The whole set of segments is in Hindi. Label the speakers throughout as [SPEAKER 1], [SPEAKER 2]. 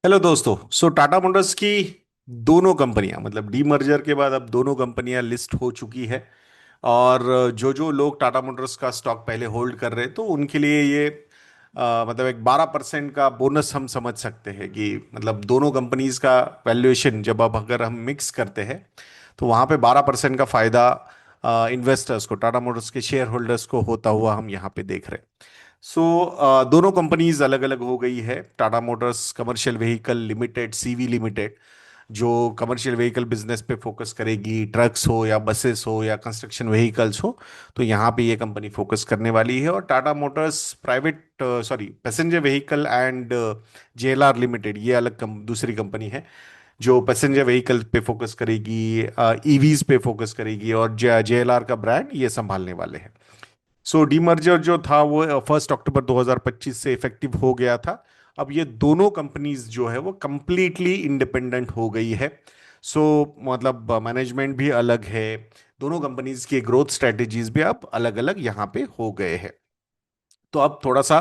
[SPEAKER 1] हेलो दोस्तों। टाटा मोटर्स की दोनों कंपनियां मतलब डीमर्जर के बाद अब दोनों कंपनियां लिस्ट हो चुकी है। और जो जो लोग टाटा मोटर्स का स्टॉक पहले होल्ड कर रहे तो उनके लिए ये मतलब एक 12% का बोनस हम समझ सकते हैं कि मतलब दोनों कंपनीज का वैल्यूएशन जब अब अगर हम मिक्स करते हैं तो वहां पे 12% का फायदा इन्वेस्टर्स को टाटा मोटर्स के शेयर होल्डर्स को होता हुआ हम यहाँ पे देख रहे हैं। दोनों कंपनीज अलग अलग हो गई है। Tata Motors commercial vehicle limited CV limited जो कमर्शियल व्हीकल बिजनेस पे फोकस करेगी, ट्रक्स हो या बसेस हो या कंस्ट्रक्शन व्हीकल्स हो, तो यहाँ पे ये कंपनी फोकस करने वाली है। और Tata Motors private sorry passenger vehicle and JLR limited ये अलग दूसरी कंपनी है जो पैसेंजर व्हीकल पे फोकस करेगी, ईवीज पे फोकस करेगी और जेएलआर का ब्रांड ये संभालने वाले हैं। डीमर्जर जो था वो 1 अक्टूबर 2025 से इफेक्टिव हो गया था। अब ये दोनों कंपनीज जो है वो कंप्लीटली इंडिपेंडेंट हो गई है। मतलब मैनेजमेंट भी अलग है। दोनों कंपनीज की ग्रोथ स्ट्रेटेजीज भी अब अलग अलग यहाँ पे हो गए हैं। तो अब थोड़ा सा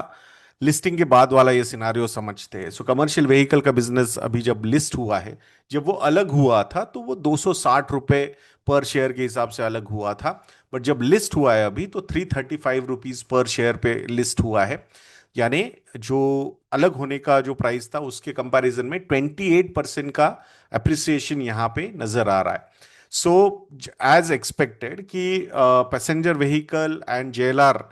[SPEAKER 1] लिस्टिंग के बाद वाला ये सिनारियो समझते हैं। कमर्शियल व्हीकल का बिजनेस अभी जब लिस्ट हुआ है, जब वो अलग हुआ था तो वो 260 रुपए पर शेयर के हिसाब से अलग हुआ था। बट जब लिस्ट हुआ है अभी तो 335 रुपीज पर शेयर पे लिस्ट हुआ है। यानी जो अलग होने का जो प्राइस था उसके कंपैरिजन में 28% का अप्रिसिएशन यहाँ पे नजर आ रहा है। सो एज एक्सपेक्टेड कि पैसेंजर व्हीकल एंड जेएलआर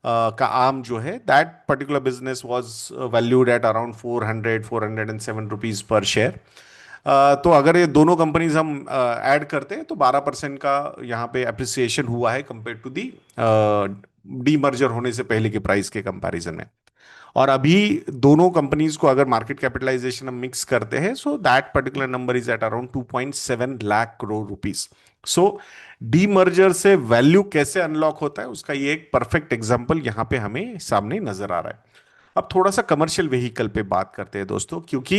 [SPEAKER 1] का आर्म जो है that particular business was valued at around 407 rupees per share. तो अगर ये दोनों कंपनीज हम ऐड करते हैं तो 12% का यहाँ पे अप्रिसिएशन हुआ है कंपेयर टू दी डीमर्जर होने से पहले के प्राइस के कंपैरिजन में। और अभी दोनों कंपनीज को अगर मार्केट कैपिटलाइजेशन हम मिक्स करते हैं so that particular number is at around 2.7 lakh crore rupees. So demerger से वैल्यू कैसे अनलॉक होता है उसका ये एक परफेक्ट एग्जांपल यहाँ पे हमें सामने नजर आ रहा है। अब थोड़ा सा कमर्शियल व्हीकल पे बात करते हैं दोस्तों, क्योंकि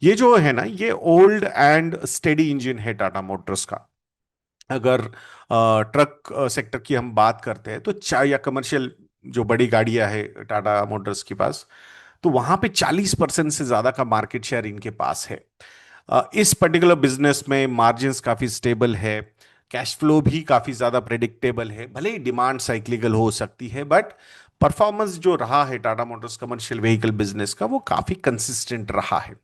[SPEAKER 1] ये जो है ना ये ओल्ड एंड स्टेडी इंजन है टाटा मोटर्स का। अगर ट्रक सेक्टर की हम बात करते हैं तो या कमर्शियल जो बड़ी गाड़ियां है टाटा मोटर्स के पास, तो वहां पे 40% से ज्यादा का मार्केट शेयर इनके पास है। इस पर्टिकुलर बिजनेस में मार्जिन्स काफी स्टेबल है। कैश फ्लो भी काफी ज्यादा प्रेडिक्टेबल है, भले ही डिमांड साइक्लिकल हो सकती है बट परफॉर्मेंस जो रहा है Tata Motors commercial vehicle business का वो काफी कंसिस्टेंट रहा है।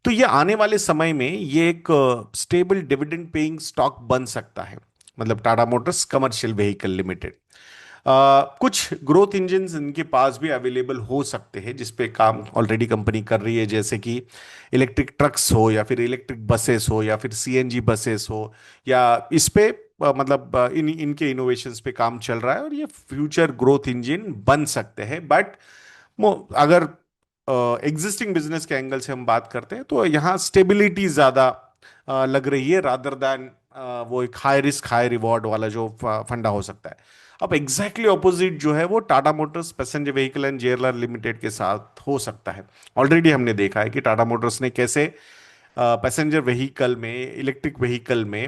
[SPEAKER 1] तो ये आने वाले समय में ये एक स्टेबल डिविडेंड पेइंग स्टॉक बन सकता है, मतलब Tata Motors commercial vehicle limited. कुछ ग्रोथ इंजन्स इनके पास भी अवेलेबल हो सकते हैं जिस पे काम ऑलरेडी कंपनी कर रही है, जैसे कि इलेक्ट्रिक ट्रक्स हो या फिर इलेक्ट्रिक बसेस हो या फिर सीएनजी बसेस हो, या इस पे मतलब इन इनके इनोवेशंस पे काम चल रहा है और ये फ्यूचर ग्रोथ इंजन बन सकते हैं। बट अगर एग्जिस्टिंग बिजनेस के एंगल से हम बात करते हैं तो यहाँ स्टेबिलिटी ज्यादा लग रही है रादर देन वो एक हाई रिस्क हाई रिवॉर्ड वाला जो फंडा हो सकता है। अब एग्जैक्टली ऑपोजिट जो है वो Tata Motors passenger vehicle and JLR limited के साथ हो सकता है। ऑलरेडी हमने देखा है कि टाटा मोटर्स ने कैसे पैसेंजर व्हीकल में इलेक्ट्रिक व्हीकल में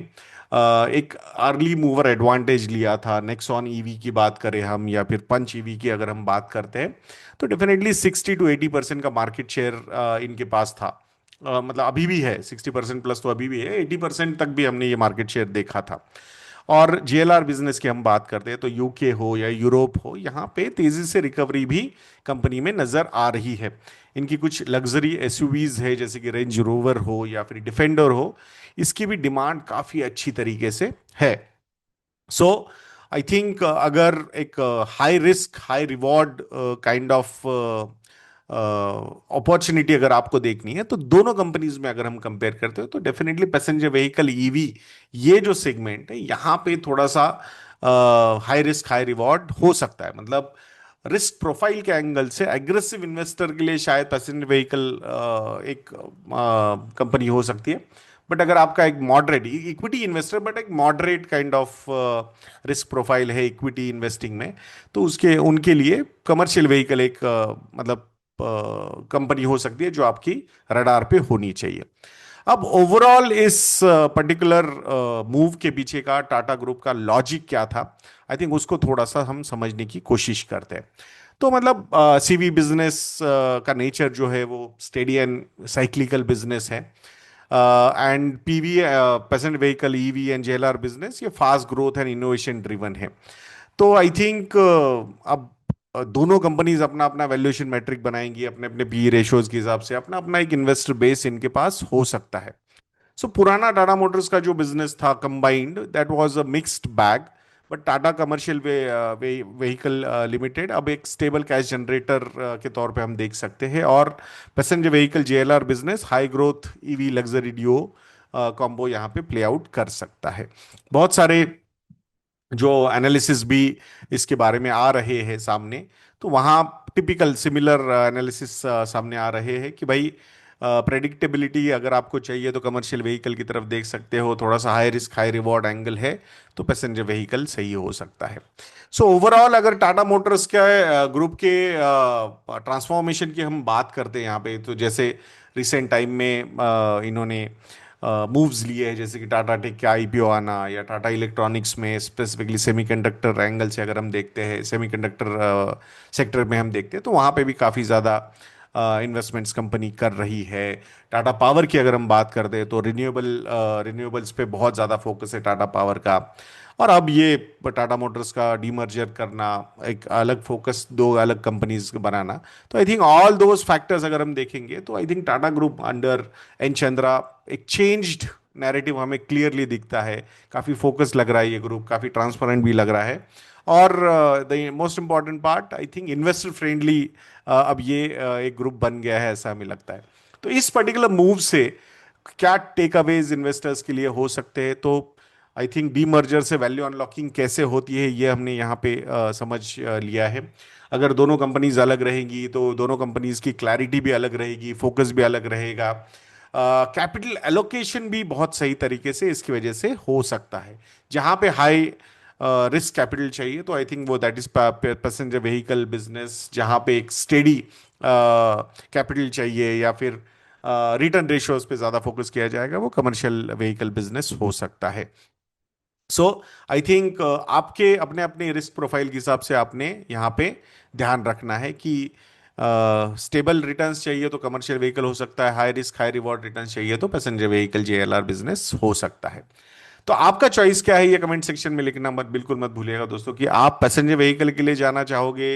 [SPEAKER 1] एक अर्ली मूवर एडवांटेज लिया था। नेक्सॉन ईवी की बात करें हम या फिर पंच ईवी की अगर हम बात करते हैं तो डेफिनेटली 60 to 80% का मार्केट शेयर इनके पास था। मतलब अभी भी है, 60% प्लस तो अभी भी है, 80% तक भी हमने ये मार्केट शेयर देखा था। और जेएलआर बिजनेस की हम बात करते हैं तो यूके हो या यूरोप हो, यहाँ पे तेजी से रिकवरी भी कंपनी में नजर आ रही है। इनकी कुछ लग्जरी एसयूवीज है जैसे कि रेंज रोवर हो या फिर डिफेंडर हो, इसकी भी डिमांड काफी अच्छी तरीके से है। सो आई थिंक अगर एक high risk high reward kind of opportunity अगर आपको देखनी है तो दोनों कंपनीज में अगर हम कंपेयर करते हो तो डेफिनेटली पैसेंजर व्हीकल ईवी ये जो सेगमेंट है यहाँ पे थोड़ा सा हाई रिस्क हाई रिवॉर्ड हो सकता है। मतलब रिस्क प्रोफाइल के एंगल से एग्रेसिव इन्वेस्टर के लिए शायद पैसेंजर व्हीकल एक कंपनी हो सकती है। बट अगर आपका एक मॉडरेट इक्विटी इन्वेस्टर बट एक moderate kind of risk profile है इक्विटी इन्वेस्टिंग में, तो उसके उनके लिए कमर्शियल व्हीकल एक मतलब कंपनी हो सकती है जो आपकी रडार पे होनी चाहिए। अब ओवरऑल इस पर्टिकुलर मूव के पीछे का टाटा ग्रुप का लॉजिक क्या था, आई थिंक उसको थोड़ा सा हम समझने की कोशिश करते हैं। तो मतलब सीवी बिजनेस का नेचर जो है वो स्टेडी एंड साइक्लिकल बिजनेस है। And PV passenger vehicle, EV and JLR business, ये fast growth and innovation driven है। तो आई थिंक अब दोनों कंपनीज अपना अपना वैल्यूएशन मैट्रिक बनाएंगी, अपने अपने पी रेशियोज के हिसाब से अपना अपना एक इन्वेस्टर बेस इनके पास हो सकता है। सो पुराना टाटा मोटर्स का जो बिजनेस था combined, that was a mixed bag. But Tata commercial vehicle limited अब एक स्टेबल कैश जनरेटर के तौर पे हम देख सकते हैं। और passenger vehicle JLR business high growth EV luxury duo combo यहाँ पे प्ले आउट कर सकता है। बहुत सारे जो एनालिसिस भी इसके बारे में आ रहे हैं सामने, तो वहाँ टिपिकल सिमिलर एनालिसिस सामने आ रहे हैं कि भाई प्रेडिक्टेबिलिटी अगर आपको चाहिए तो कमर्शियल व्हीकल की तरफ देख सकते हो, थोड़ा सा high risk high reward angle है तो पैसेंजर व्हीकल सही हो सकता है। सो ओवरऑल अगर टाटा मोटर्स के ग्रुप के ट्रांसफॉर्मेशन की हम बात करते हैं यहाँ पे, तो जैसे रिसेंट टाइम में इन्होंने मूव्स लिए हैं, जैसे कि टाटा टेक के आईपीओ आना, या टाटा इलेक्ट्रॉनिक्स में स्पेसिफिकली सेमीकंडक्टर एंगल से अगर हम देखते हैं, सेमीकंडक्टर सेक्टर में हम देखते हैं, तो वहाँ पे भी काफ़ी ज़्यादा इन्वेस्टमेंट्स कंपनी कर रही है। टाटा पावर की अगर हम बात करते हैं तो रिन्यूएबल्स पे बहुत ज़्यादा फोकस है टाटा पावर का। और अब ये टाटा मोटर्स का डीमर्जर करना, एक अलग फोकस, दो अलग कंपनीज बनाना, तो I think all those factors अगर हम देखेंगे तो I think Tata group under N Chandra एक चेंज्ड नैरेटिव हमें क्लियरली दिखता है। काफ़ी फोकस लग रहा है ये ग्रुप, काफ़ी ट्रांसपेरेंट भी लग रहा है। और the most important part I think investor friendly अब ये एक ग्रुप बन गया है, ऐसा हमें लगता है। तो इस पर्टिकुलर मूव से क्या टेक अवेज इन्वेस्टर्स के लिए हो सकते हैं, तो आई थिंक डीमर्जर से वैल्यू अनलॉकिंग कैसे होती है ये हमने यहाँ पे समझ लिया है। अगर दोनों कंपनीज अलग रहेंगी तो दोनों कंपनीज की क्लैरिटी भी अलग रहेगी, फोकस भी अलग रहेगा, कैपिटल एलोकेशन भी बहुत सही तरीके से इसकी वजह से हो सकता है। जहाँ पे हाई रिस्क कैपिटल चाहिए तो आई थिंक वो that is passenger vehicle business, जहाँ पे एक स्टेडी कैपिटल चाहिए या फिर रिटर्न रेशियोज पे ज़्यादा फोकस किया जाएगा, वो कमर्शियल व्हीकल बिजनेस हो सकता है। सो आई थिंक आपके अपने अपने रिस्क प्रोफाइल के हिसाब से आपने यहाँ पे ध्यान रखना है कि स्टेबल रिटर्न्स चाहिए तो कमर्शियल व्हीकल हो सकता है, high risk high reward returns चाहिए तो पैसेंजर व्हीकल जेएलआर बिजनेस हो सकता है। तो आपका चॉइस क्या है ये कमेंट सेक्शन में लिखना मत, बिल्कुल मत भूलिएगा दोस्तों, कि आप पैसेंजर व्हीकल के लिए जाना चाहोगे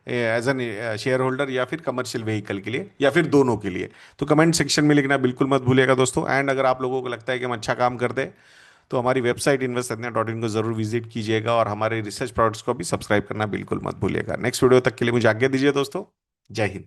[SPEAKER 1] एज एन शेयर होल्डर, या फिर कमर्शियल व्हीकल के लिए, या फिर दोनों के लिए। तो कमेंट सेक्शन में लिखना बिल्कुल मत भूलिएगा दोस्तों। एंड अगर आप लोगों को लगता है कि हम अच्छा काम करते हैं तो हमारी वेबसाइट investsadnya.in को जरूर विजिट कीजिएगा, और हमारे रिसर्च प्रोडक्ट्स को भी सब्सक्राइब करना बिल्कुल मत भूलिएगा। नेक्स्ट वीडियो तक के लिए मुझे आज्ञा दीजिए दोस्तों। जय हिंद।